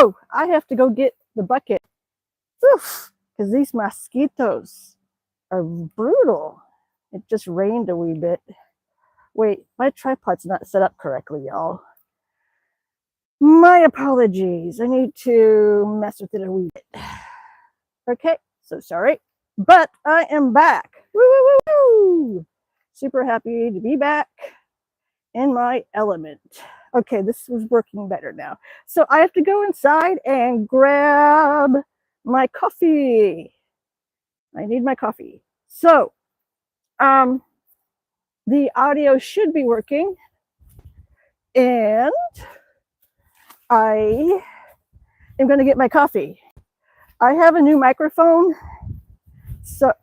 Oh, I have to go get the bucket. Because these mosquitoes are brutal. It just rained a wee bit. Wait, my tripod's not set up correctly, y'all. My apologies. I need to mess with it a wee bit. Okay, so sorry. But I am back. Woo, woo, woo, woo. Super happy to be back in my element. Okay, this was working better now. So I have to go inside and grab my coffee. I need my coffee. So, the audio should be working, and I am going to get my coffee. I have a new microphone, so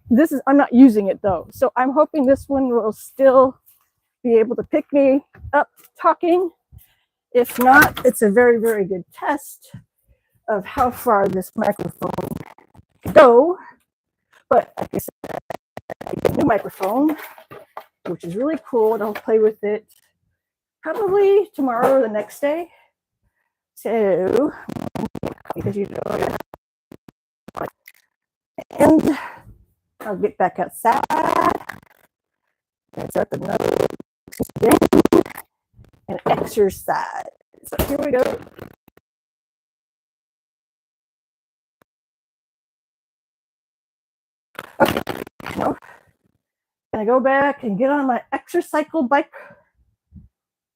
I'm not using it though. So I'm hoping this one will still be able to pick me up talking. If not, it's a very, very good test of how far this microphone can go. But like I said, I get a new microphone, which is really cool, and I'll play with it probably tomorrow or the next day. So, because you know, and I'll get back outside and start the nose and exercise. So here we go. Okay, now I'm gonna go back and get on my exercycle bike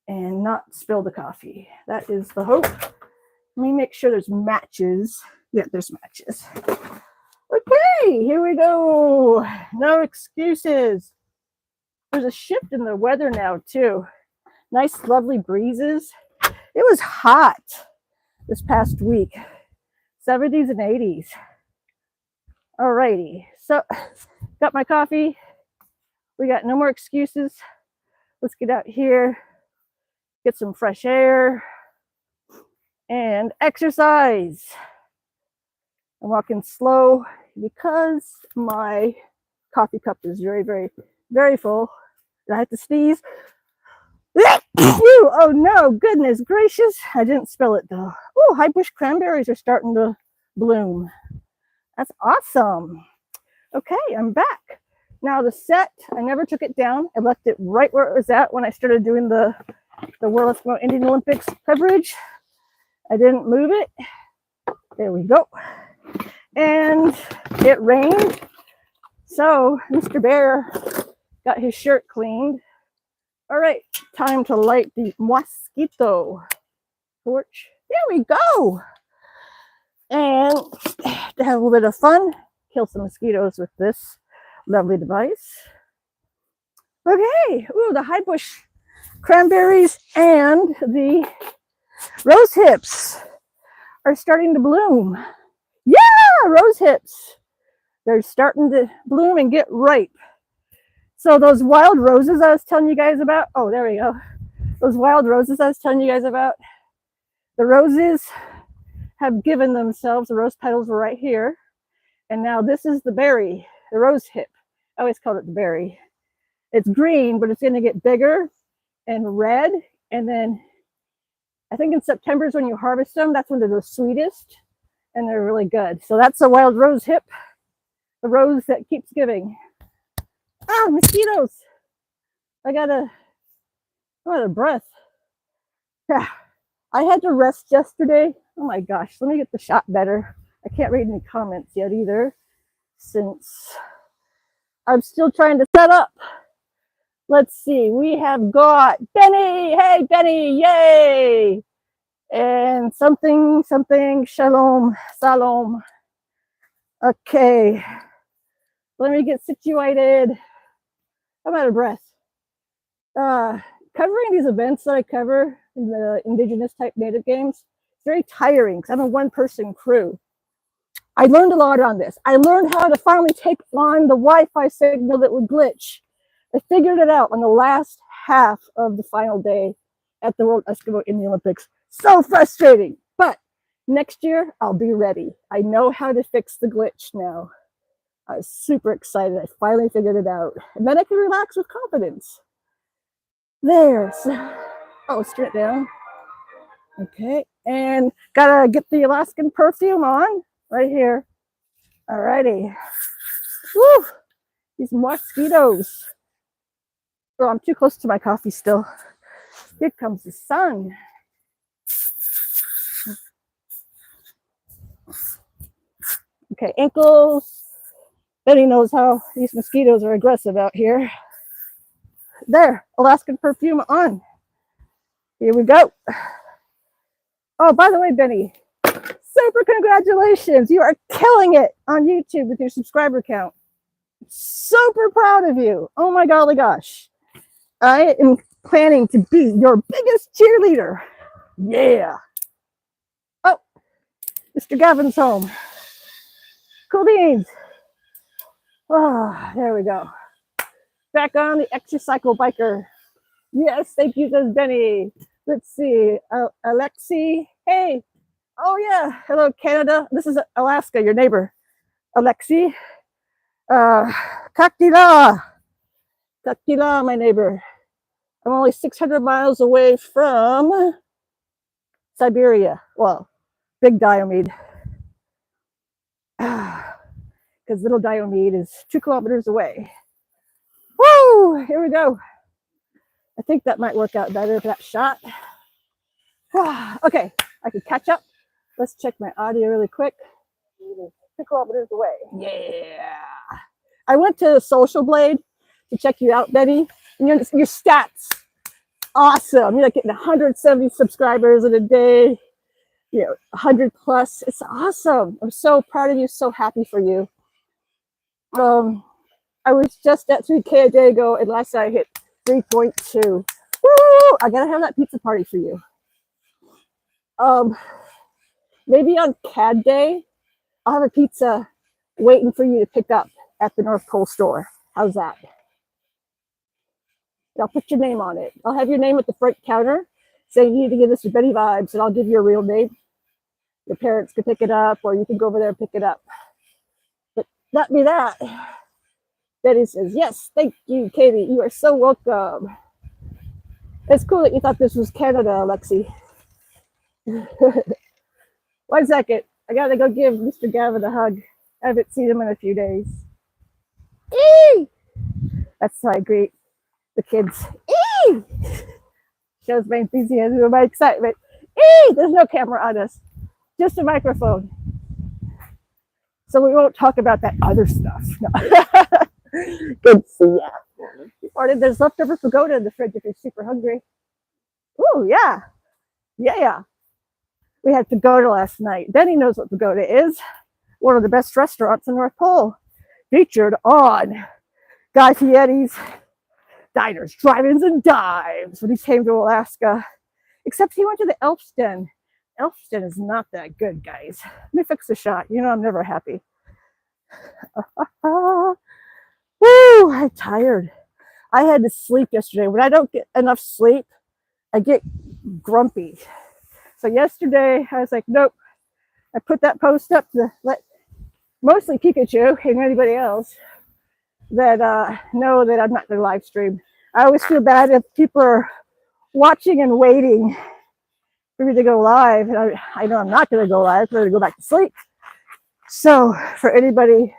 and not spill the coffee. That is the hope. Let me make sure there's matches. Yeah, there's matches. Okay, here we go. No excuses. There's a shift in the weather now too. Nice, lovely breezes. It was hot this past week, 70s and 80s. Alrighty, so got my coffee. We got no more excuses. Let's get out here, get some fresh air, and exercise. I'm walking slow because my coffee cup is very, very, very full. I have to sneeze. Oh no, goodness gracious. I didn't spill it though. Oh, high bush cranberries are starting to bloom. That's awesome. Okay, I'm back. Now the set, I never took it down. I left it right where it was at when I started doing the World Eskimo Indian Olympics coverage. I didn't move it. There we go. And it rained. So Mr. Bear got his shirt cleaned. All right, time to light the mosquito torch. There we go. And to have a little bit of fun, kill some mosquitoes with this lovely device. Okay, ooh, the high bush cranberries and the rose hips are starting to bloom. Yeah, rose hips. They're starting to bloom and get ripe. So those wild roses I was telling you guys about, oh, there we go. Those wild roses I was telling you guys about, the roses have given themselves, the rose petals were right here. And now this is the berry, the rose hip. I always called it the berry. It's green, but it's going to get bigger and red. And then I think in September is when you harvest them. That's when they're the sweetest and they're really good. So that's a wild rose hip, the rose that keeps giving. Ah, mosquitoes. I'm out of breath. Yeah. I had to rest yesterday. Oh my gosh, let me get the shot better. I can't read any comments yet either, since I'm still trying to set up. Let's see, we have got Benny. Hey, Benny, yay. And something, shalom, salom. Okay, let me get situated. I'm out of breath. Covering these events that I cover in the indigenous type native games, it's very tiring because I'm a one-person crew. I learned a lot on this. I learned how to finally take on the Wi-Fi signal that would glitch. I figured it out on the last half of the final day at the World Eskimo Indian Olympics. So frustrating, but next year I'll be ready. I know how to fix the glitch now. I was super excited. I finally figured it out. And then I can relax with confidence. There. So, oh, let's turn it down. Okay. And gotta get the Alaskan perfume on right here. Alrighty. Woo! These mosquitoes. Oh, I'm too close to my coffee still. Here comes the sun. Okay, ankles. Betty knows how these mosquitoes are aggressive out here. There, Alaskan perfume on. Here we go. Oh, by the way, Benny, super congratulations. You are killing it on YouTube with your subscriber count. Super proud of you. Oh my golly gosh. I am planning to be your biggest cheerleader. Yeah. Oh, Mr. Gavin's home. Cool beans. Oh, there we go. Back on the exercycle biker. Yes, thank you, says Benny. Let's see. Alexi. Hey. Oh, yeah. Hello, Canada. This is Alaska, your neighbor. Alexi. Kaktila. Kaktila, my neighbor. I'm only 600 miles away from Siberia. Well, big Diomede. Because little Diomede is 2 kilometers away. Woo! Here we go. I think that might work out better for that shot. Okay, I can catch up. Let's check my audio really quick. 2 kilometers away. Yeah. I went to Social Blade to check you out, Betty. And your stats, awesome. You're like getting 170 subscribers in a day. 100 plus. It's awesome. I'm so proud of you. So happy for you. I was just at 3K a day ago, and last night I hit 3.2. Woo! I gotta have that pizza party for you. Maybe on CAD day, I'll have a pizza waiting for you to pick up at the North Pole store. How's that? I'll put your name on it. I'll have your name at the front counter, saying you need to give this to Betty Vibes, and I'll give you a real name. Your parents can pick it up, or you can go over there and pick it up. But that be that. Betty says, yes, thank you, Katie. You are so welcome. It's cool that you thought this was Canada, Alexi. 1 second. I gotta go give Mr. Gavin a hug. I haven't seen him in a few days. Eee! That's how I greet the kids. Eee! Shows my enthusiasm and my excitement. Eee! There's no camera on us. Just a microphone. So we won't talk about that other stuff. No. Good to see ya. Or there's leftover pagoda in the fridge if you're super hungry. Ooh, yeah. Yeah. We had pagoda last night. Benny knows what pagoda is. One of the best restaurants in North Pole. Featured on Guy Fieri's Diners, Drive-Ins, and Dives when he came to Alaska. Except he went to the Elf's Den. Elf's Den is not that good, guys. Let me fix the shot. You know I'm never happy. Woo, I'm tired. I had to sleep yesterday. When I don't get enough sleep, I get grumpy. So yesterday, I was like, nope. I put that post up to let mostly Pikachu and anybody else that know that I'm not going to live stream. I always feel bad if people are watching and waiting for me to go live. And I know I'm not going to go live. I'm going to go back to sleep. So for anybody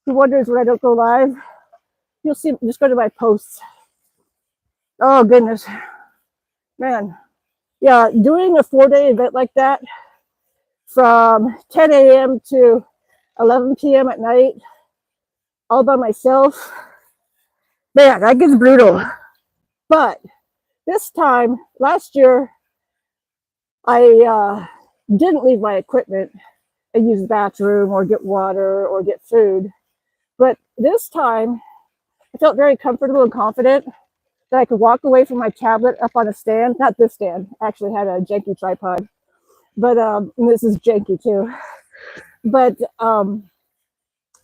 who wonders when I don't go live, you'll see, just go to my posts. Oh, goodness. Man. Yeah, doing a 4-day event like that from 10 a.m. to 11 p.m. at night, all by myself, man, that gets brutal. But this time, last year, I didn't leave my equipment and use the bathroom or get water or get food. But this time, I felt very comfortable and confident that I could walk away from my tablet up on a stand. Not this stand. I actually had a janky tripod. But this is janky too. But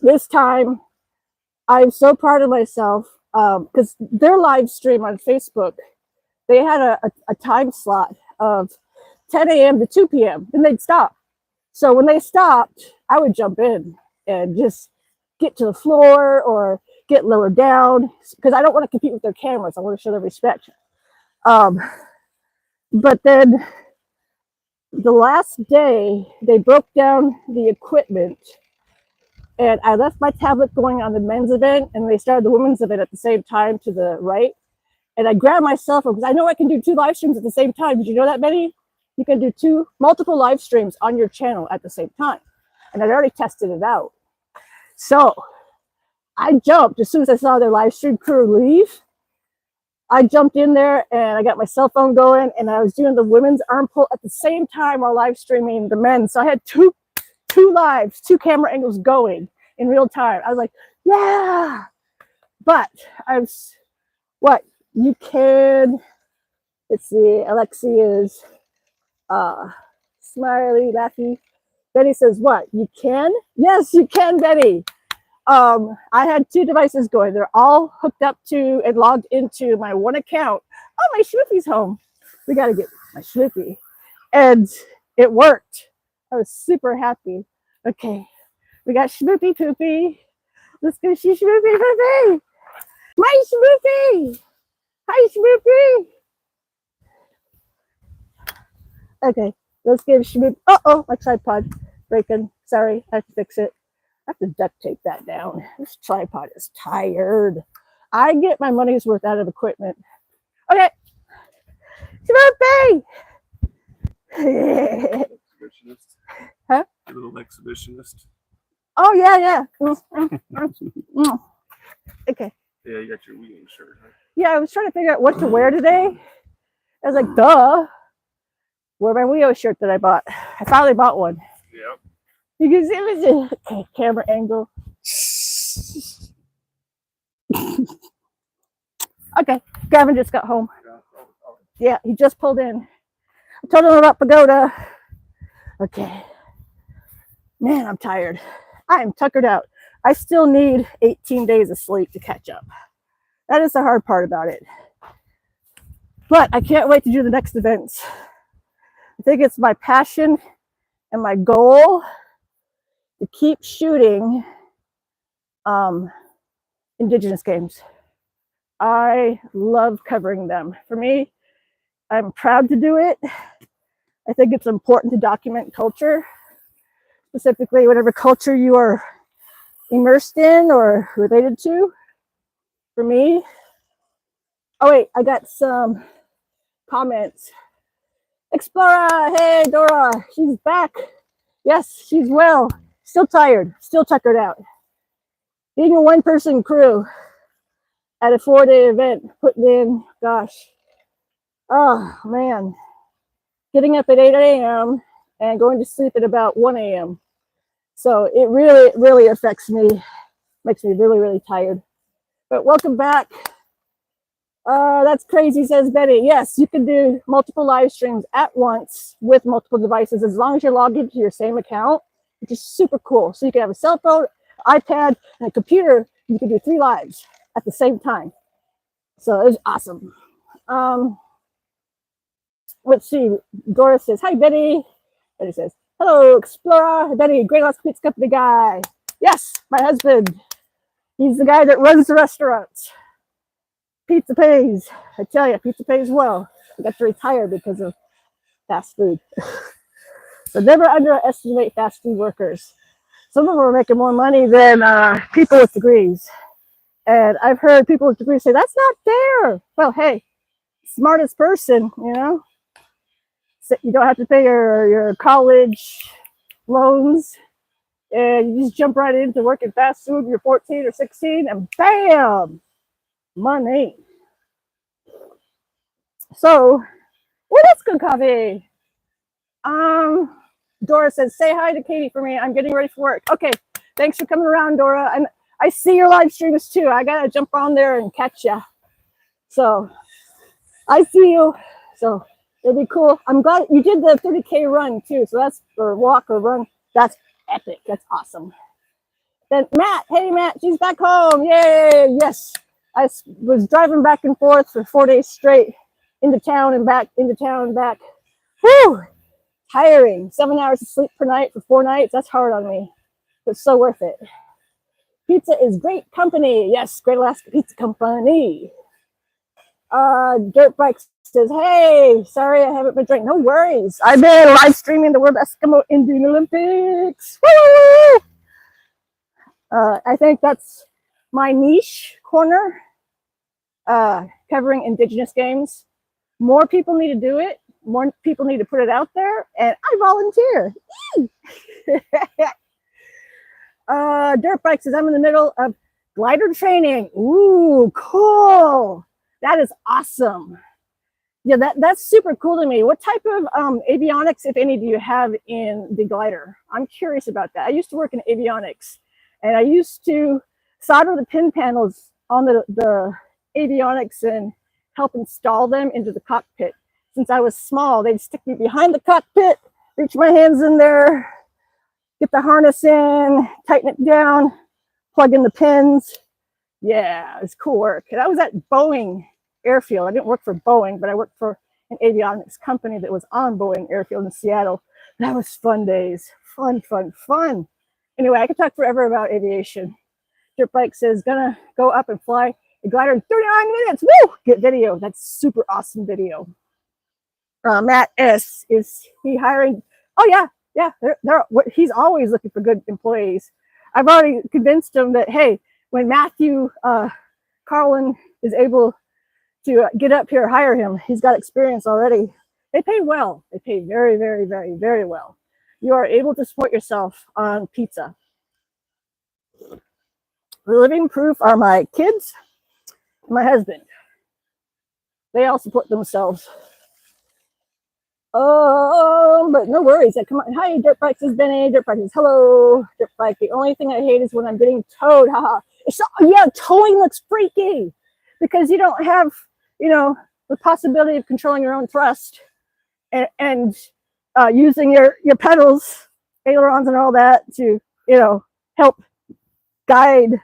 this time, I'm so proud of myself because their live stream on Facebook, they had a time slot of 10 a.m. to 2 p.m. and they'd stop. So when they stopped, I would jump in and just get to the floor or get lower down because I don't want to compete with their cameras. I want to show them respect. But then the last day they broke down the equipment, and I left my tablet going on the men's event, and they started the women's event at the same time to the right. And I grabbed my cell phone because I know I can do 2 live streams at the same time. Did you know that, Betty? You can do multiple live streams on your channel at the same time. And I'd already tested it out. So I jumped as soon as I saw their live stream crew leave. I jumped in there and I got my cell phone going, and I was doing the women's arm pull at the same time while live streaming the men. So I had two camera angles going in real time. I was like, yeah. But I was, what? You can, let's see, Alexi is smiley, laughy. Betty says, what? You can? Yes, you can, Betty. I had 2 devices going. They're all hooked up to and logged into my one account. Oh, my Schmoopy's home. We got to get my Schmoopy. And it worked. I was super happy. Okay, we got Schmoopy Poopy. Let's go see Schmoopy Poopy. My Schmoopy. Hi, Schmoopy. Okay, let's give Schmoopy. Uh-oh, my tripod breaking. Sorry, I have to fix it. I have to duct tape that down. This tripod is tired. I get my money's worth out of equipment. Okay. Schmoopy! Exhibitionist. Huh? A little exhibitionist. Oh, yeah. Okay. Yeah, you got your WEIO shirt, huh? Yeah, I was trying to figure out what to wear today. I was like, duh. Wear my WEIO shirt that I bought. I finally bought one. Yep. You can see it. Okay, camera angle. Okay, Gavin just got home. Yeah, he just pulled in. I told him about Pagoda. Okay. Man, I'm tired. I am tuckered out. I still need 18 days of sleep to catch up. That is the hard part about it. But I can't wait to do the next events. I think it's my passion and my goal to keep shooting Indigenous games. I love covering them. For me, I'm proud to do it. I think it's important to document culture, specifically whatever culture you are immersed in or related to. For me, oh wait, I got some comments. Explora, hey Dora, she's back. Yes, she's well. Still tired, still tuckered out. Being a 1-person crew at a 4-day event, putting in, gosh, oh man, getting up at 8 a.m. and going to sleep at about 1 a.m. So it really affects me, makes me really tired. But welcome back. That's crazy, says Betty. Yes, you can do multiple live streams at once with multiple devices as long as you're logged into your same account, which is super cool. So you can have a cell phone, iPad, and a computer. You can do 3 lives at the same time. So it was awesome. Let's see. Dora says, hi, Betty. Betty says, hello, Explorer. Betty, Great Lost Pizza Company guy. Yes, my husband. He's the guy that runs the restaurants. Pizza pays. I tell you, pizza pays well. I got to retire because of fast food. So never underestimate fast food workers. Some of them are making more money than people with degrees. And I've heard people with degrees say, that's not fair. Well, hey, smartest person, you know? So you don't have to pay your college loans. And you just jump right into working fast food. You're 14 or 16 and bam, money. So, well, that's good coffee. Dora says, say hi to Katie for me. I'm getting ready for work. Okay, thanks for coming around, Dora. And I see your live streams too. I gotta jump on there and catch ya. So, I see you. So, it'll be cool. I'm glad you did the 30K run too. So that's, or walk or run. That's epic. That's awesome. Then Matt, hey Matt, she's back home. Yay, yes. I was driving back and forth for 4 days straight, into town and back, into town and back. Whew, tiring. 7 hours of sleep per night for 4 nights. That's hard on me, but so worth it. Pizza is great company. Yes, Great Alaska Pizza Company. Dirt bikes says, hey, sorry I haven't been drinking. No worries. I've been live streaming the World Eskimo Indian Olympics. Woo! I think that's my niche corner, covering Indigenous games. More people need to do it. More people need to put it out there, and I volunteer. Dirt Bike says, I'm in the middle of glider training. Ooh, cool. That is awesome. Yeah, that's super cool to me. What type of avionics, if any, do you have in the glider? I'm curious about that. I used to work in avionics, and I used to solder the pin panels on the avionics and help install them into the cockpit. Since I was small, they'd stick me behind the cockpit, reach my hands in there, get the harness in, tighten it down, plug in the pins. Yeah, it's cool work. And I was at Boeing Airfield. I didn't work for Boeing, but I worked for an avionics company that was on Boeing Airfield in Seattle. That was fun days. Fun, fun, fun. Anyway, I could talk forever about aviation. Dirt Bike says, gonna go up and fly a glider in 39 minutes. Woo! Get video. That's super awesome video. Matt S. Is he hiring? Oh, yeah. He's always looking for good employees. I've already convinced him that, hey, when Matthew Carlin is able to get up here, hire him. He's got experience already. They pay well. They pay very, very, very, very well. You are able to support yourself on pizza. The living proof are my kids and my husband. They all support themselves. But no worries. Come on. Hi, Dirt Bike says Benny. Dirt Bike says hello. Dirt Bike. The only thing I hate is when I'm getting towed. Haha. Yeah, towing looks freaky because you don't have, the possibility of controlling your own thrust and using your pedals, ailerons, and all that to, help guide.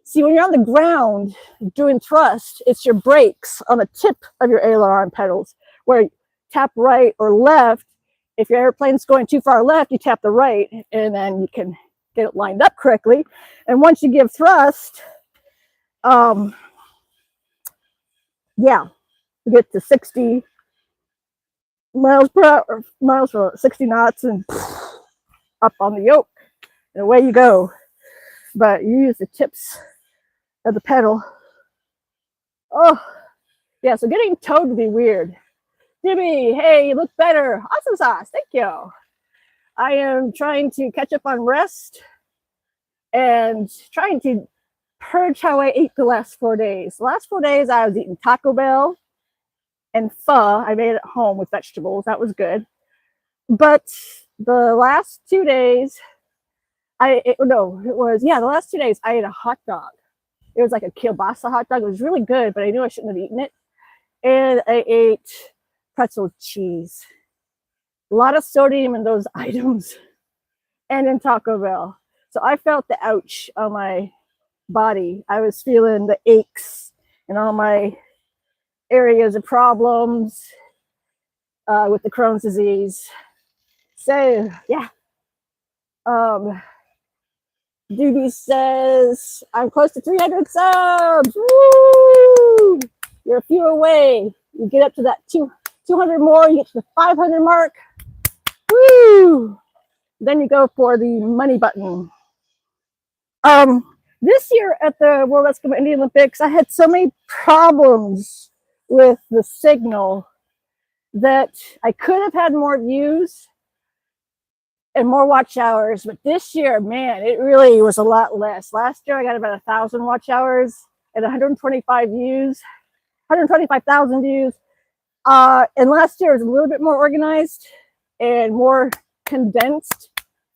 See, when you're on the ground doing thrust, it's your brakes on the tip of your aileron pedals where you tap right or left. If your airplane's going too far left, you tap the right, and then you can get it lined up correctly. And once you give thrust, you get to 60 miles per hour, miles for 60 knots, and up on the yoke, and away you go. But you use the tips of the pedal. Oh, yeah, so getting towed would be weird. Jimmy, hey, you look better. Awesome sauce, thank you. I am trying to catch up on rest and trying to purge how I ate the last 4 days. The last 4 days, I was eating Taco Bell and pho. I made it at home with vegetables. That was good. But the last 2 days, the last 2 days, I ate a hot dog. It was like a kielbasa hot dog. It was really good, but I knew I shouldn't have eaten it. And I ate pretzel cheese. A lot of sodium in those items and in Taco Bell. So I felt the ouch on my body. I was feeling the aches and all my areas of problems with the Crohn's disease. So, yeah. Doobie says, I'm close to 300 subs. Woo! You're a few away. You get up to that 200 more, you get to the 500 mark. Woo! Then you go for the money button. This year at the World Eskimo Indian Olympics, I had so many problems with the signal that I could have had more views and more watch hours, but this year, man, it really was a lot less. Last year, I got about 1,000 watch hours and 125,000 views. And last year was a little bit more organized and more condensed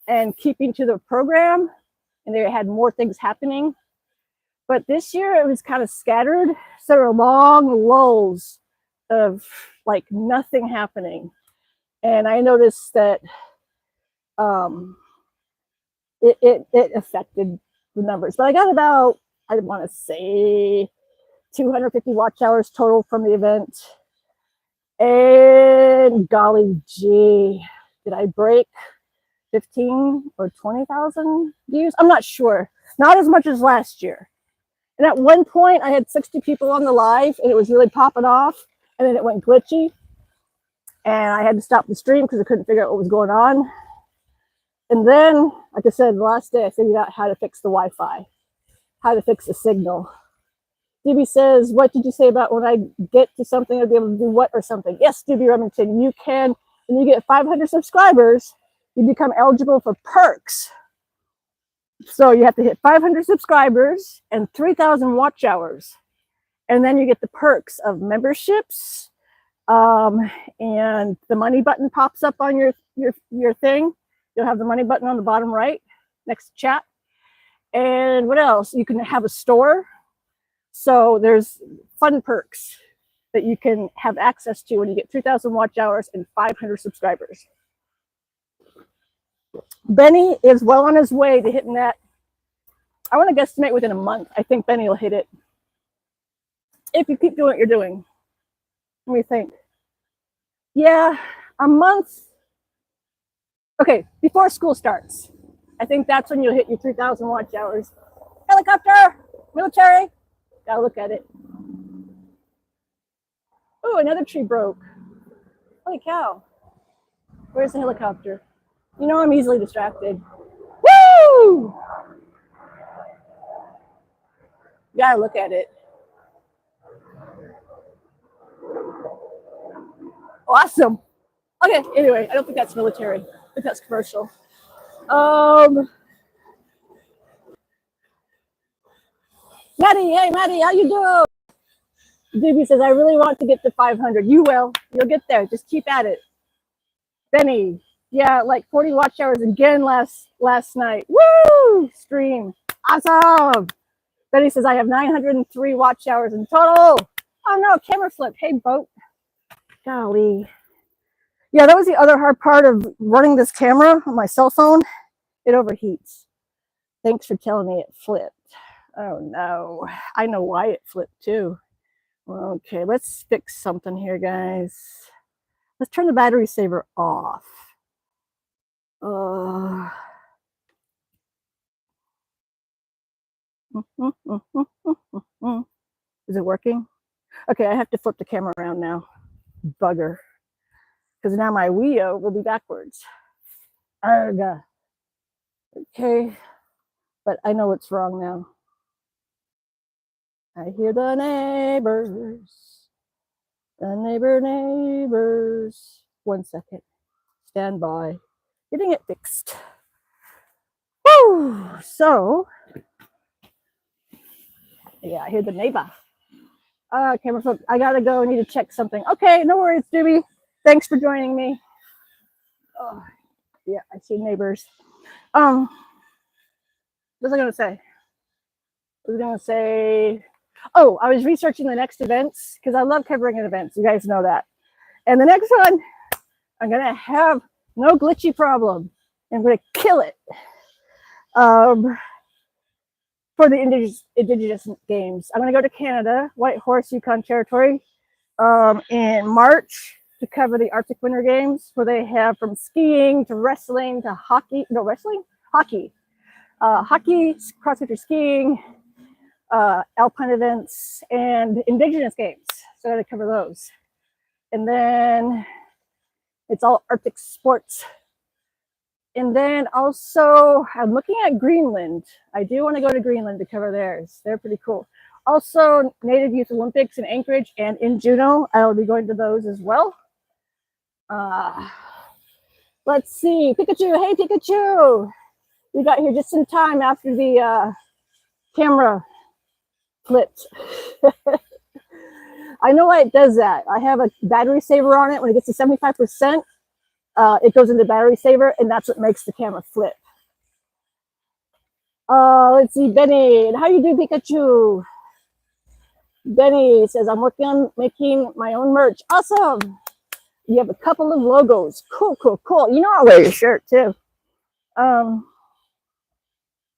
and keeping to the program, and they had more things happening. But this year it was kind of scattered, so there were long lulls of like nothing happening. And I noticed that it affected the numbers. But I got about, I want to say 250 watch hours total from the event. And golly gee, did I break 15 or 20,000 views? I'm not sure. Not as much as last year. And at one point, I had 60 people on the live, and it was really popping off, and then it went glitchy, and I had to stop the stream because I couldn't figure out what was going on. And then, like I said, the last day, I figured out how to fix the Wi-Fi, how to fix the signal. Doobie says, what did you say about when I get to something, I'll be able to do what or something? Yes, Doobie Remington, you can, when you get 500 subscribers, you become eligible for perks. So you have to hit 500 subscribers and 3,000 watch hours. And then you get the perks of memberships. And the money button pops up on your thing. You'll have the money button on the bottom right next to chat. And what else? You can have a store. So there's fun perks that you can have access to when you get 3,000 watch hours and 500 subscribers. Benny is well on his way to hitting that. I want to guesstimate within a month. I think Benny will hit it. If you keep doing what you're doing. Let me think. Yeah, a month. Okay, before school starts. I think that's when you'll hit your 3,000 watch hours. Helicopter, military. Gotta look at it. Oh, another tree broke. Holy cow. Where's the helicopter? You know I'm easily distracted. Woo! You gotta look at it. Awesome. Okay, anyway, I don't think that's military. I think that's commercial. Maddie, hey Maddie, how you doing? Doobie says, I really want to get to 500. You will. You'll get there. Just keep at it. Benny, yeah, like 40 watch hours again last night. Woo! Stream. Awesome. Benny says, I have 903 watch hours in total. Oh no, camera flip. Hey, boat. Golly. Yeah, that was the other hard part of running this camera on my cell phone. It overheats. Thanks for telling me it flipped. Oh no. I know why it flipped too. Okay, let's fix something here, guys. Let's turn the battery saver off. Is it working? Okay, I have to flip the camera around now. Bugger. Because now my WEIO will be backwards. Arga. Okay, but I know what's wrong now. I hear the neighbors. The neighbors. 1 second. Stand by. Getting it fixed. Woo! So, yeah, I hear the neighbor. Camera flip. I gotta go. I need to check something. Okay, no worries, Doobie. Thanks for joining me. Oh, yeah, I see neighbors. What was I gonna say? Oh, I was researching the next events because I love covering events. You guys know that. And the next one, I'm gonna have no glitchy problem. I'm gonna kill it. For the indigenous games, I'm gonna go to Canada, White Horse, Yukon Territory, in March to cover the Arctic Winter Games, where they have from skiing to wrestling to hockey. No, wrestling, hockey, cross-country skiing, alpine events, and indigenous games. So I got to cover those. And then it's all Arctic sports. And then also, I'm looking at Greenland. I do want to go to Greenland to cover theirs. They're pretty cool. Also, Native Youth Olympics in Anchorage and in Juneau. I will be going to those as well. Let's see. Pikachu. Hey, Pikachu. We got here just in time after the camera flipped. I know why it does that. I have a battery saver on it. When it gets to 75%, it goes into battery saver, and that's what makes the camera flip. Let's see, Benny. How you do, Pikachu? Benny says, I'm working on making my own merch. Awesome. You have a couple of logos. Cool, cool, cool. You know I'll wear your shirt, too.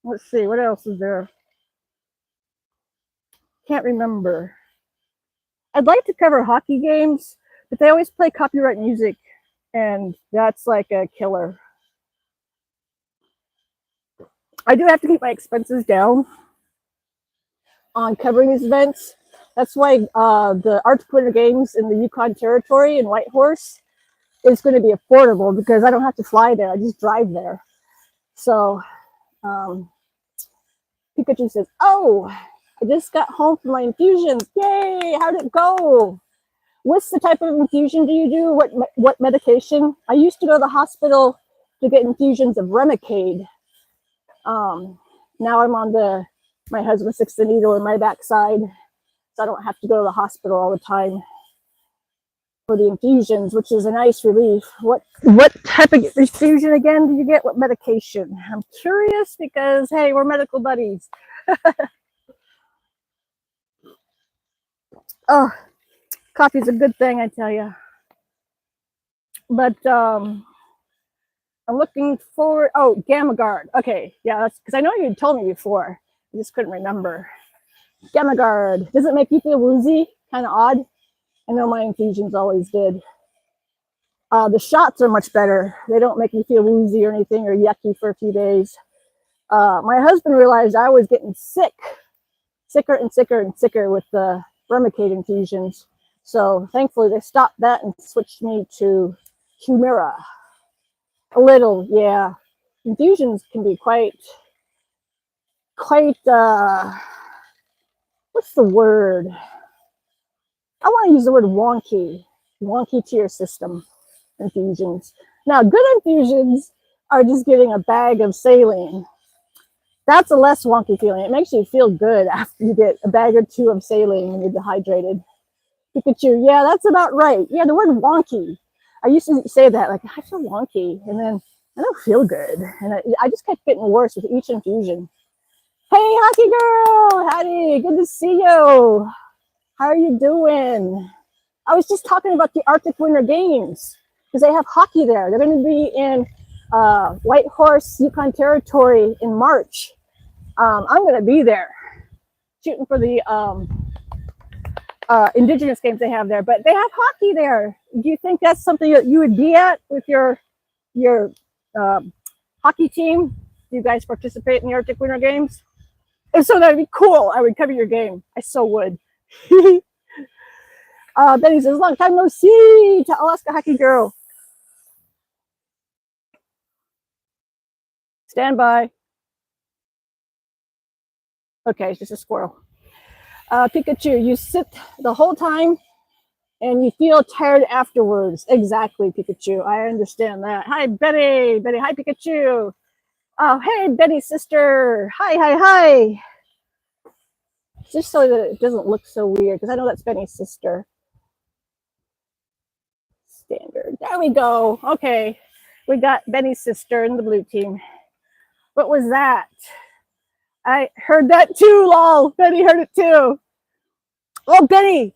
Let's see. What else is there? Can't remember. I'd like to cover hockey games, but they always play copyright music, and that's like a killer. I do have to keep my expenses down on covering these events. That's why the Arctic Winter Games in the Yukon Territory in Whitehorse is going to be affordable because I don't have to fly there. I just drive there. So Pikachu says, "Oh, I just got home from my infusions. Yay! How'd it go? What's the type of infusion do you do? What medication? I used to go to the hospital to get infusions of Remicade. Now I'm on my husband sticks the needle in my backside, so I don't have to go to the hospital all the time for the infusions, which is a nice relief. What type of infusion again do you get? What medication? I'm curious because, hey, we're medical buddies." Oh, coffee's a good thing, I tell you. But I'm looking forward. Oh, Gamma Guard. Okay, yeah, that's because I know you told me before. I just couldn't remember. Gamma Guard. Does it make you feel woozy? Kind of odd. I know my infusions always did. The shots are much better. They don't make me feel woozy or anything or yucky for a few days. My husband realized I was getting sicker and sicker and sicker with the Remicade infusions. So thankfully they stopped that and switched me to Humira. A little, yeah. Infusions can be quite, what's the word? I want to use the word wonky to your system. Infusions. Now, good infusions are just getting a bag of saline. That's a less wonky feeling. It makes you feel good after you get a bag or two of saline when you're dehydrated. Pikachu, yeah, that's about right. Yeah, the word wonky. I used to say that, like, I feel wonky, and then I don't feel good. And I just kept getting worse with each infusion. Hey, Hockey Girl! Howdy, good to see you. How are you doing? I was just talking about the Arctic Winter Games because they have hockey there. They're going to be in Whitehorse, Yukon Territory in March. I'm going to be there shooting for the Indigenous games they have there. But they have hockey there. Do you think that's something that you would be at with your hockey team? Do you guys participate in the Arctic Winter Games? If so, that'd be cool. I would cover your game. I so would. Benny says, long time no see to Alaska Hockey Girl. Stand by. Okay, it's just a squirrel. Pikachu, you sit the whole time and you feel tired afterwards. Exactly, Pikachu. I understand that. Hi, Betty. Betty, hi, Pikachu. Oh, hey, Betty's sister. Hi, hi, hi. Just so that it doesn't look so weird, because I know that's Benny's sister. Standard. There we go. Okay. We got Benny's sister in the blue team. What was that? I heard that too, lol. Benny heard it too. Oh, Benny,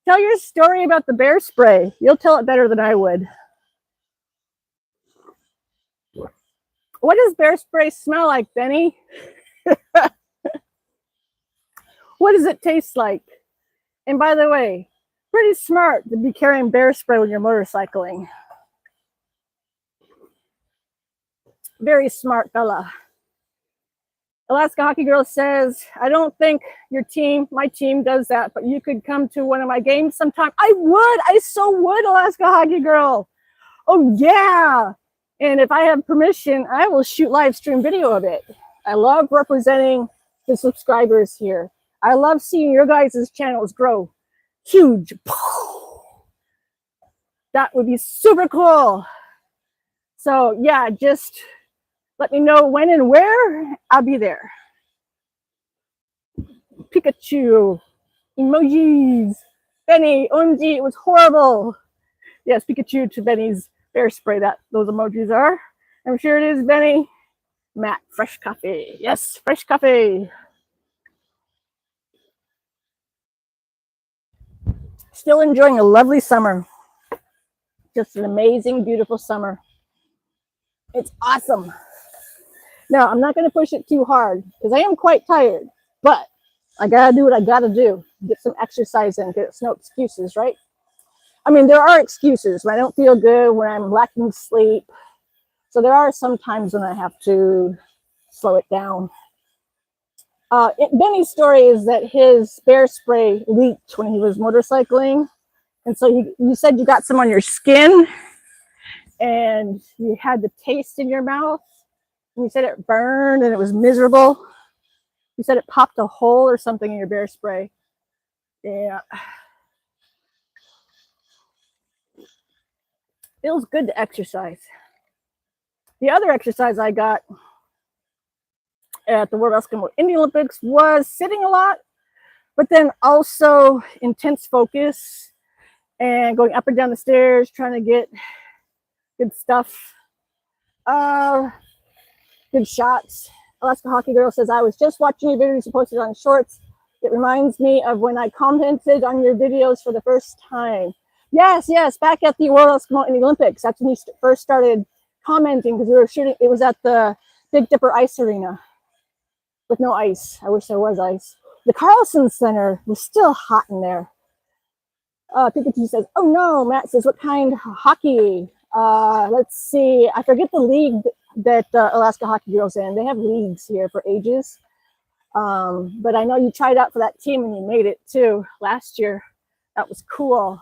tell your story about the bear spray. You'll tell it better than I would. What does bear spray smell like, Benny? What does it taste like? And by the way, pretty smart to be carrying bear spray when you're motorcycling. Very smart fella. Alaska Hockey Girl says, I don't think my team does that, but you could come to one of my games sometime. I would. I so would, Alaska Hockey Girl. Oh, yeah. And if I have permission, I will shoot live stream video of it. I love representing the subscribers here. I love seeing your guys' channels grow huge. That would be super cool. So, yeah, just let me know when and where. I'll be there. Pikachu. Emojis. Benny. OMG, it was horrible. Yes, Pikachu to Benny's bear spray. Those emojis are. I'm sure it is, Benny. Matt, fresh coffee. Yes, fresh coffee. Still enjoying a lovely summer. Just an amazing, beautiful summer. It's awesome. Now, I'm not going to push it too hard because I am quite tired, but I got to do what I got to do. Get some exercise in because it's no excuses, right? I mean, there are excuses when I don't feel good, when I'm lacking sleep. So there are some times when I have to slow it down. Benny's story is that his bear spray leaked when he was motorcycling. And so you said you got some on your skin and you had the taste in your mouth. And you said it burned and it was miserable. You said it popped a hole or something in your bear spray. Yeah. Feels good to exercise. The other exercise I got at the World Eskimo Indian Olympics was sitting a lot, but then also intense focus and going up and down the stairs, trying to get good stuff, good shots. Alaska Hockey Girl says, I was just watching your videos you posted on Shorts. It reminds me of when I commented on your videos for the first time. Yes, back at the World Eskimo Indian Olympics. That's when you first started commenting, because we were shooting. It was at the Big Dipper Ice Arena with no ice. I wish there was ice. The Carlson Center was still hot in there. Pikachu says, oh no. Matt says, what kind of hockey? Let's see. I forget the league that Alaska Hockey Girls in. They have leagues here for ages. But I know you tried out for that team and you made it too last year. That was cool.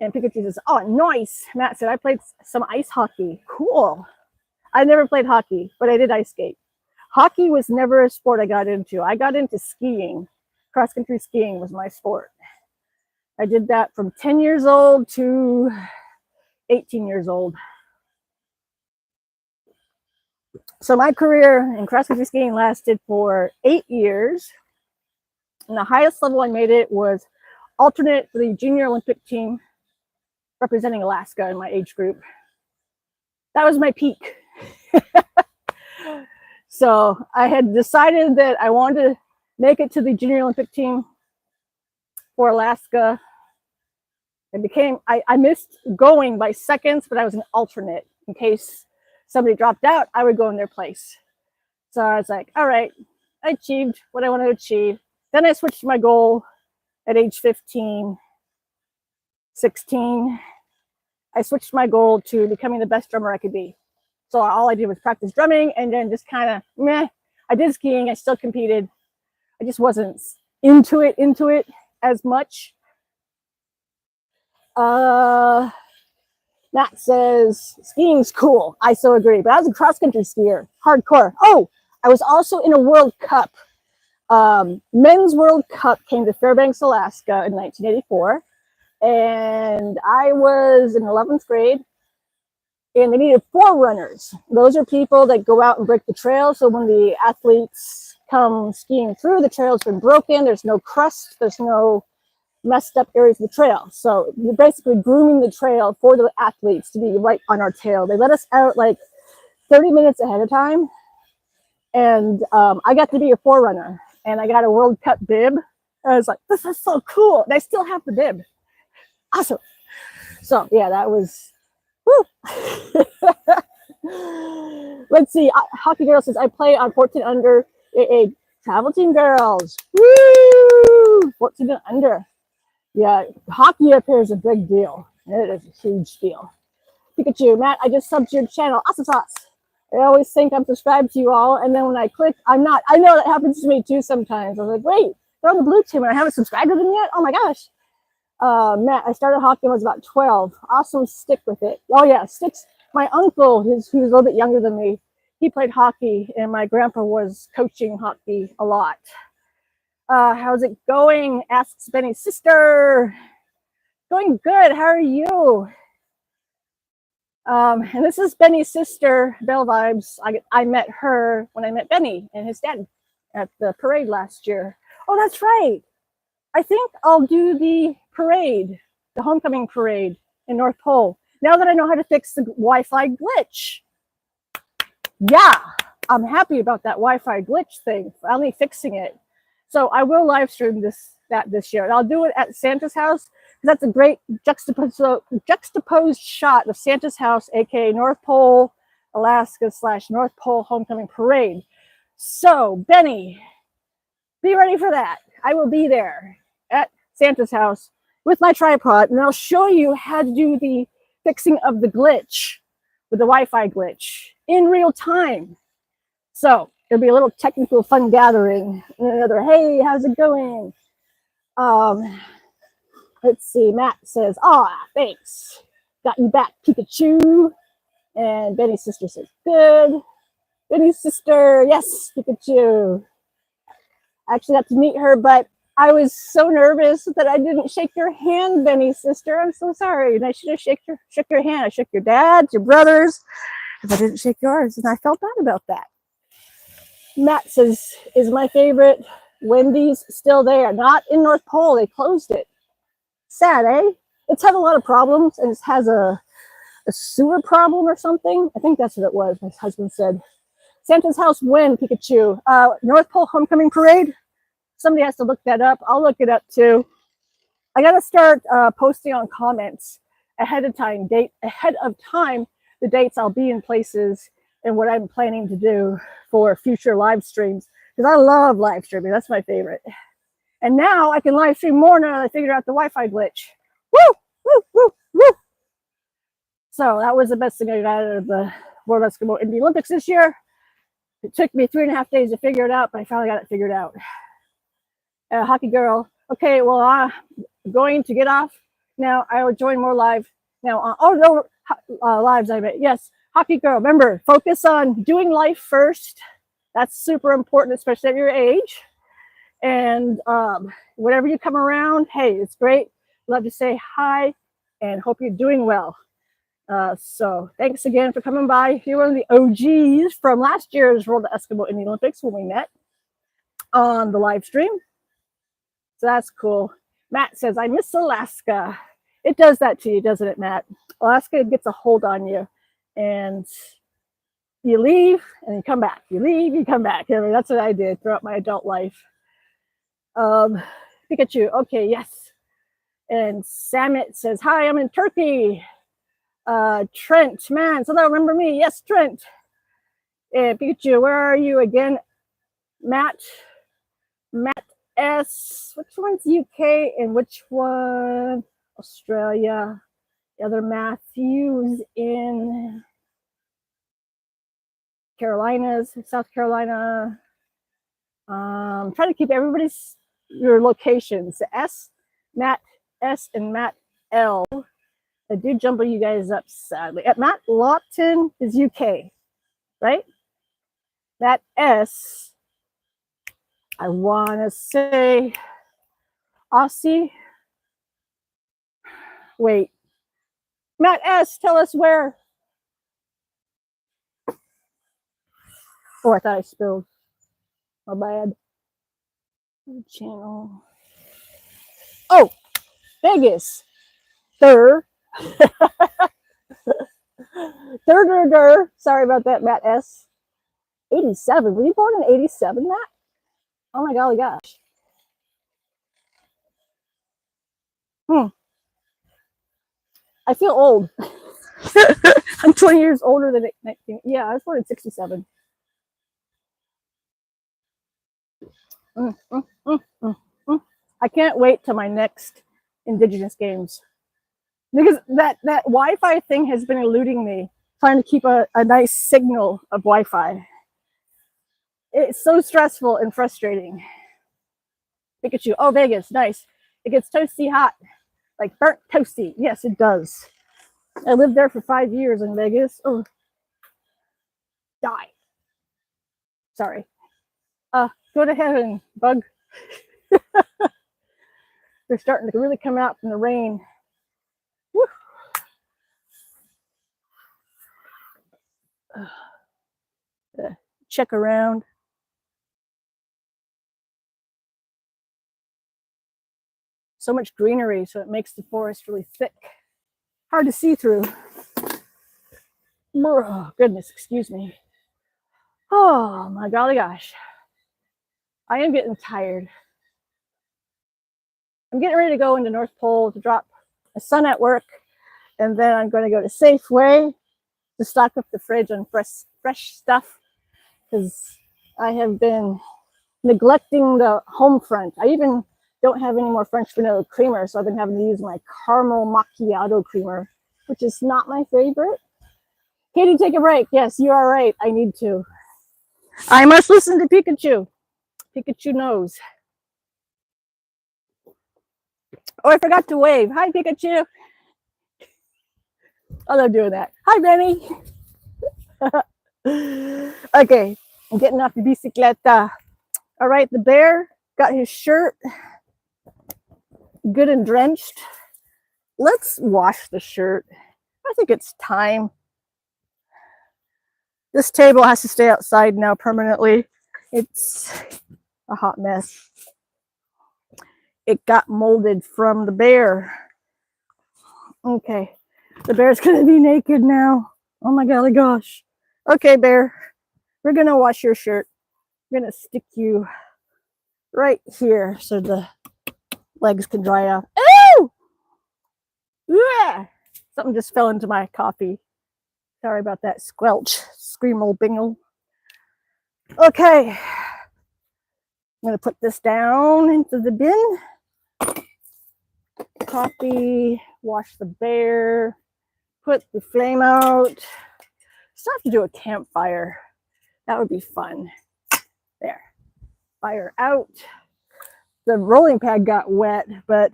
And Pikachu says, oh, nice. Matt said, I played some ice hockey. Cool. I never played hockey, but I did ice skate. Hockey was never a sport I got into. I got into skiing. Cross-country skiing was my sport. I did that from 10 years old to 18 years old. So my career in cross-country skiing lasted for 8 years. And the highest level I made it was alternate for the junior Olympic team, representing Alaska in my age group. That was my peak. So I had decided that I wanted to make it to the junior Olympic team for Alaska. I missed going by seconds, but I was an alternate. In case somebody dropped out, I would go in their place. So I was like, all right, I achieved what I wanted to achieve. Then I switched my goal at age 15, 16. I switched my goal to becoming the best drummer I could be. So all I did was practice drumming and then just kind of meh. I did skiing. I still competed. I just wasn't into it as much. Matt says, skiing's cool. I so agree. But I was a cross-country skier, hardcore. Oh, I was also in a World Cup. Men's World Cup came to Fairbanks, Alaska in 1984. And I was in 11th grade. And they needed forerunners. Those are people that go out and break the trail. So when the athletes come skiing through, the trail's been broken. There's no crust. There's no messed up areas of the trail. So you're basically grooming the trail for the athletes to be right on our tail. They let us out like 30 minutes ahead of time. And I got to be a forerunner. And I got a World Cup bib. And I was like, this is so cool. And I still have the bib. Awesome. So yeah, that was... Let's see. Hockey Girl says, I play on 14 under AA travel team girls. Woo! 14 and under. Yeah, hockey up here is a big deal. It is a huge deal. Pikachu, Matt, I just subbed to your channel. Awesome sauce. I always think I'm subscribed to you all, and then when I click, I'm not. I know that happens to me too sometimes. I was like, wait, they're on the blue team and I haven't subscribed to them yet? Oh my gosh. Matt, I started hockey when I was about 12. Awesome, stick with it. Oh yeah, sticks. My uncle, who's a little bit younger than me, he played hockey, and my grandpa was coaching hockey a lot. How's it going? Asks Benny's sister. Going good. How are you? And this is Benny's sister, Belle Vibes. I met her when I met Benny and his dad at the parade last year. Oh, that's right. I think I'll do the parade, the homecoming parade in North Pole, now that I know how to fix the Wi-Fi glitch. Yeah, I'm happy about that Wi-Fi glitch thing, finally fixing it. So I will live stream this year. And I'll do it at Santa's house, because that's a great juxtaposed shot of Santa's house, aka North Pole, Alaska / North Pole homecoming parade. So Benny, be ready for that. I will be there at Santa's house with my tripod, and I'll show you how to do the fixing of the glitch with the Wi-Fi glitch in real time. So There'll be a little technical fun gathering. And another, hey, how's it going? Let's see. Matt says, thanks. Got you back, Pikachu. And Benny's sister says, good. Benny's sister, yes, Pikachu. I actually got to meet her, but I was so nervous that I didn't shake your hand, Benny's sister. I'm so sorry. And I should have shook your hand. I shook your dad's, your brother's, if I didn't shake yours. And I felt bad about that. Matt says, is my favorite. Wendy's still there. Not in North Pole. They closed it. Sad, eh? It's had a lot of problems, and it has a sewer problem or something. I think that's what it was. My husband said. Santa's house when, Pikachu? North Pole Homecoming Parade. Somebody has to look that up. I'll look it up too. I got to start posting on comments ahead of time, the dates I'll be in places and what I'm planning to do for future live streams, because I love live streaming. That's my favorite. And now I can live stream more now that I figured out the Wi-Fi glitch. Woo, woo, woo, woo. So that was the best thing I got out of the World Eskimo Indie Olympics this year. It took me 3.5 days to figure it out, but I finally got it figured out. Hockey girl. Okay, well, I'm going to get off now. I will join more live now. Lives, I meant. Yes, hockey girl. Remember, focus on doing life first. That's super important, especially at your age. And whatever you come around, hey, it's great. Love to say hi and hope you're doing well. So thanks again for coming by. If you're one of the OGs from last year's World Eskimo Indie Olympics when we met on the live stream. So that's cool. Matt says, I miss Alaska. It does that to you, doesn't it, Matt? Alaska gets a hold on you. And you leave and you come back. You leave, you come back. I mean, that's what I did throughout my adult life. Pikachu, okay, yes. And Samit says, hi, I'm in Turkey. Trent, man, so they'll remember me. Yes, Trent. And Pikachu, where are you again? Matt S. Which one's UK and which one Australia? The other Matthews in Carolinas, South Carolina. Trying to keep everybody's your locations. S, Matt S, and Matt L. I do jumble you guys up sadly. Matt Lawton is UK, right? Matt S, I want to say Aussie. Wait. Matt S, tell us where. Oh, I thought I spilled. My bad. Channel. Oh, Vegas. Third. Sorry about that, Matt S. 87. Were you born in 87, Matt? Oh my golly gosh. I feel old. I'm 20 years older than 19. Yeah, I was born in 67. I can't wait till my next Indigenous Games. Because that Wi-Fi thing has been eluding me, trying to keep a nice signal of Wi-Fi. It's so stressful and frustrating. Pikachu, oh, Vegas, nice. It gets toasty hot, like burnt toasty. Yes, it does. I lived there for 5 years in Vegas. Oh, die. Sorry. Go to heaven, bug. They're starting to really come out from the rain. Woo. Check around. So much greenery, so it makes the forest really thick. Hard to see through. Oh, goodness, excuse me. Oh, my golly gosh. I am getting tired. I'm getting ready to go into North Pole to drop my son at work, and then I'm going to go to Safeway to stock up the fridge on fresh stuff, because I have been neglecting the home front. I even don't have any more French vanilla creamer, so I've been having to use my caramel macchiato creamer, which is not my favorite. Katie, take a break. Yes, you are right. I need to. I must listen to Pikachu. Pikachu knows. Oh, I forgot to wave. Hi, Pikachu. I love doing that. Hi, Benny. Okay, I'm getting off the bicicleta. All right, the bear got his shirt good and drenched. Let's wash the shirt. I think it's time. This table has to stay outside now permanently. It's a hot mess. It got molded from the bear. Okay, the bear's gonna be naked now. Oh my golly gosh. Okay, bear, we're gonna wash your shirt. We're gonna stick you right here so the legs can dry out. Oh! Yeah! Something just fell into my coffee. Sorry about that squelch. Screamo bingle. Okay. I'm going to put this down into the bin. Coffee. Wash the bear. Put the flame out. Still have to do a campfire. That would be fun. There. Fire out. The rolling pad got wet, but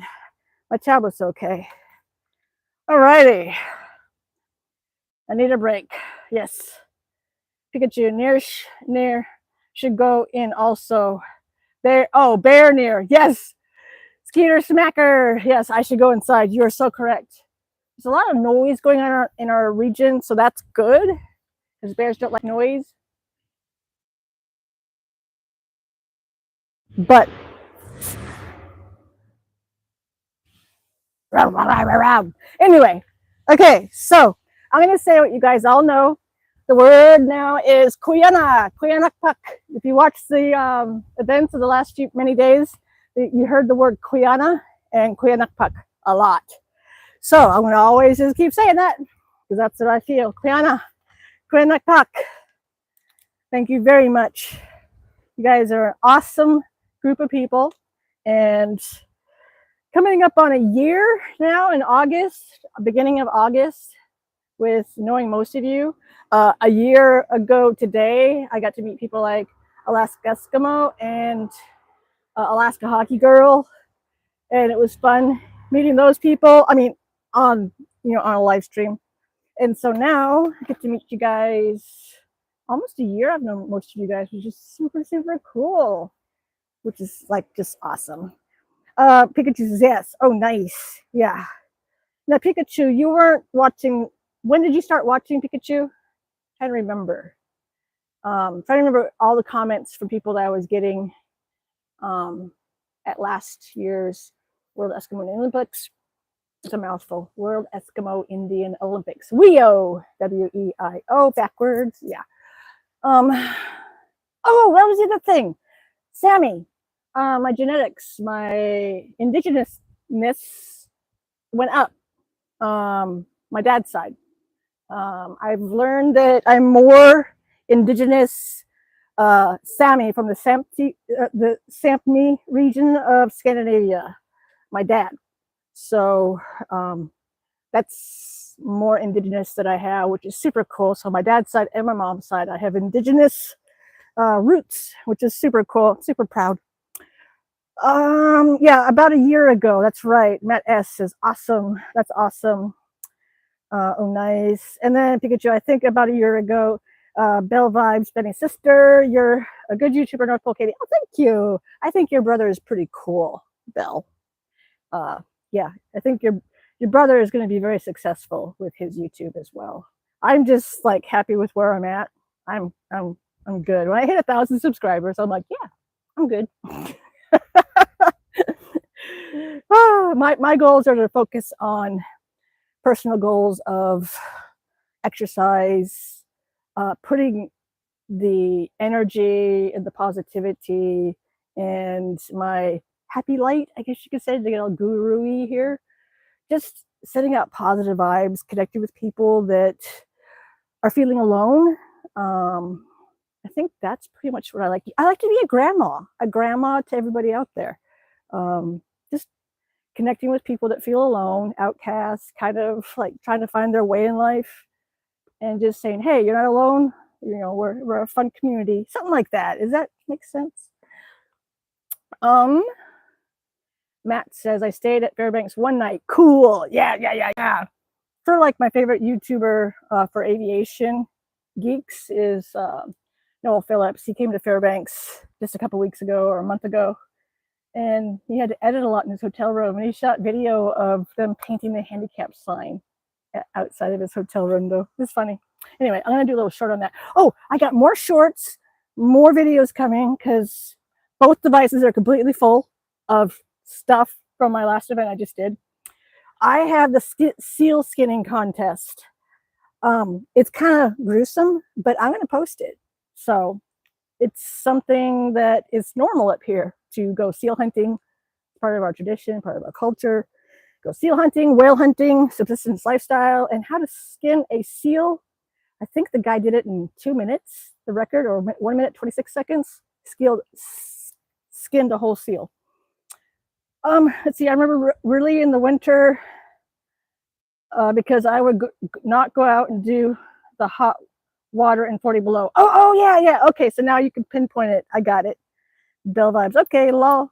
my tablet's okay. Alrighty. I need a break. Yes. Pikachu near should go in also. Bear, oh, bear near. Yes. Skeeter smacker. Yes, I should go inside. You are so correct. There's a lot of noise going on in our region, so that's good because bears don't like noise. But anyway, okay, so I'm going to say what you guys all know. The word now is Kuyana, Kuyanakpak. If you watch the events of the last many days, you heard the word Kuyana and Kuyanakpak a lot. So I'm going to always just keep saying that because that's what I feel. Kuyana, Kuyanakpak. Thank you very much. You guys are an awesome group of people. And coming up on a year now in August, beginning of August, with knowing most of you. A year ago today, I got to meet people like Alaska Eskimo and Alaska Hockey Girl, and it was fun meeting those people. I mean, on a live stream. And so now I get to meet you guys. Almost a year I've known most of you guys, which is super, super cool. Which is like just awesome. Pikachu says yes. Oh, nice. Yeah. Now, Pikachu, you weren't watching. When did you start watching Pikachu? I don't remember. Trying to remember all the comments from people that I was getting at last year's World Eskimo Indian Olympics. It's a mouthful. World Eskimo Indian Olympics. WEIO. W-E-I-O. Backwards. Yeah. Oh, that was the other thing. Sammy. My genetics, my indigenousness went up. My dad's side. I've learned that I'm more indigenous Sami from the Sapmi region of Scandinavia, my dad. So that's more indigenous that I have, which is super cool. So my dad's side and my mom's side, I have indigenous roots, which is super cool. Super proud. Yeah, about a year ago. That's right. Matt S says awesome. That's awesome. Oh, nice. And then Pikachu, I think about a year ago, Bell Vibes, Benny's sister. You're a good YouTuber, North Pole Katie. Oh, thank you. I think your brother is pretty cool, Bell. Yeah, I think your brother is going to be very successful with his YouTube as well. I'm just like happy with where I'm at. I'm good. When I hit 1,000 subscribers, I'm like, yeah, I'm good. My goals are to focus on personal goals of exercise, putting the energy and the positivity and my happy light, I guess you could say, to get all guru-y here, just sending out positive vibes, connecting with people that are feeling alone. I think that's pretty much what I like. I like to be a grandma to everybody out there. Just connecting with people that feel alone, outcasts, kind of like trying to find their way in life, and just saying, hey, you're not alone. You know, we're a fun community, something like that. Does that make sense? Matt says I stayed at Fairbanks one night. Cool. Yeah. For like my favorite YouTuber for aviation geeks is Noel Phillips. He came to Fairbanks just a couple weeks ago or a month ago, and he had to edit a lot in his hotel room, and he shot video of them painting the handicap sign outside of his hotel room. Though it's funny. Anyway, I'm gonna do a little short on that. Oh, I got more shorts, more videos coming because both devices are completely full of stuff from my last event I just did. I have the seal skinning contest. It's kind of gruesome, but I'm going to post it. So it's something that is normal up here to go seal hunting. Part of our tradition, part of our culture. Go seal hunting, whale hunting, subsistence lifestyle, and how to skin a seal. I think the guy did it in 2 minutes, the record, or 1 minute, 26 seconds. Skinned a whole seal. Let's see, I remember really in the winter, because I would not go out and do the hot water in 40 below. Oh, yeah. Okay, so now you can pinpoint it. I got it. Bell vibes. Okay, lol.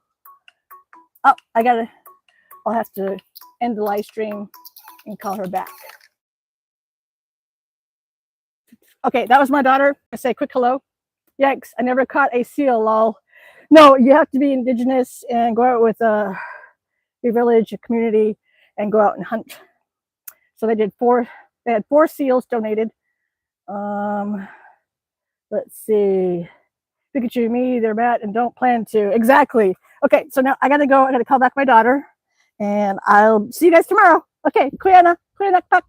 Oh, I'll have to end the live stream and call her back. Okay, that was my daughter. I say quick hello. Yikes, I never caught a seal, lol. No, you have to be indigenous and go out with your village, a community, and go out and hunt. So they had 4 seals donated. Let's see. Pikachu, me, they're Matt, and don't plan to. Exactly. Okay, so now I gotta go. I gotta call back my daughter, and I'll see you guys tomorrow. Okay, Kuyana, Puck.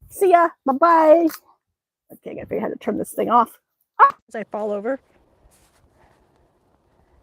See ya. Bye-bye. Okay, I gotta figure out how to turn this thing off. As I fall over.